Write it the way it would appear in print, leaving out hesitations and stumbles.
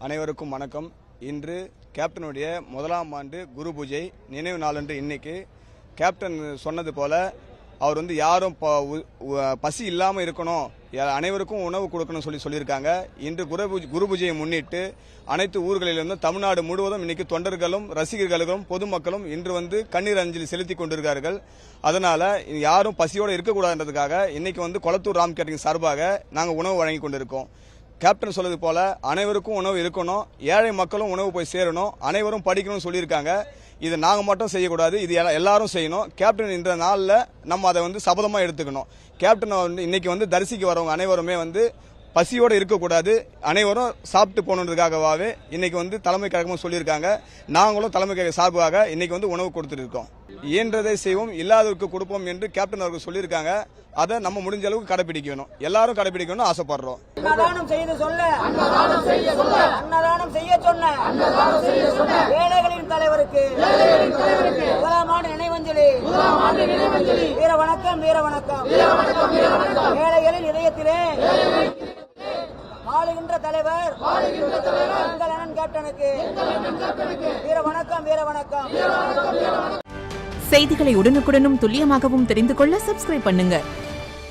அனைவருக்கும் வணக்கம். இன்று கேப்டனுடைய முதலாம் ஆண்டு குரு பூஜை நினைவு நாளன்று இன்னைக்கு கேப்டன் சொன்னது போல அவர் யாரும் பசி இல்லாமல் இருக்கணும், அனைவருக்கும் உணவு கொடுக்கணும் சொல்லியிருக்காங்க. இன்று குரு பூஜையை முன்னிட்டு அனைத்து ஊர்களிலிருந்தும் தமிழ்நாடு முழுவதும் இன்னைக்கு தொண்டர்களும் ரசிகர்களும் பொதுமக்களும் இன்று கண்ணீர் அஞ்சலி செலுத்தி கொண்டிருக்கார்கள். அதனால யாரும் பசியோடு இருக்கக்கூடாதுன்றதுக்காக இன்னைக்கு கொளத்தூர் ராம் கேட்டரிங் சார்பாக நாங்கள் உணவு வழங்கி கொண்டிருக்கோம். கேப்டன் சொல்வது போல அனைவருக்கும் உணவு இருக்கணும், ஏழை மக்களும் உணவு போய் சேரணும், அனைவரும் படிக்கணும்னு சொல்லியிருக்காங்க. இது நாங்கள் மட்டும் செய்யக்கூடாது, இது எல்லாரும் செய்யணும். கேப்டன் இந்த நாளில் நம்ம அதை சபதமாக எடுத்துக்கணும். கேப்டன் இன்னைக்கு தரிசிக்க வரவங்க அனைவருமே பசியோடு இருக்கக்கூடாது, அனைவரும் சாப்பிட்டு போகணுன்றதுக்காகவே இன்னைக்கு தலைமை கழகமும் சொல்லியிருக்காங்க. நாங்களும் தலைமை கழக சார்பாக இன்னைக்கு உணவு கொடுத்துட்டு இருக்கோம். இயன்றதை செய்வோம், இல்லாதவருக்கு கொடுப்போம் என்று கேப்டன் அவர்கள் சொல்லியிருக்காங்க. அதை நம்ம முடிஞ்ச அளவுக்கு கடைபிடிக்கணும், எல்லாரும் கடைபிடிக்கணும்னு ஆசைப்படுறோம். அன்னதானம் செய்து சொல்ல, அன்னதானம் செய்ய சொன்ன ஏழைகளின் தலைவருக்கு முதலாம் ஆண்டு நினைவஞ்சலி. வீர வணக்கம், வீர வணக்கம். ஏழைகளின் இதயத்திலே ஆளுகின்ற தலைவர் எங்கள் அண்ணன் கேப்டனுக்கு வீர வணக்கம், வீர வணக்கம். செய்திகளை உடனுக்குடனும் துல்லியமாகவும் தெரிந்து கொள்ள சப்ஸ்கிரைப் பண்ணுங்க.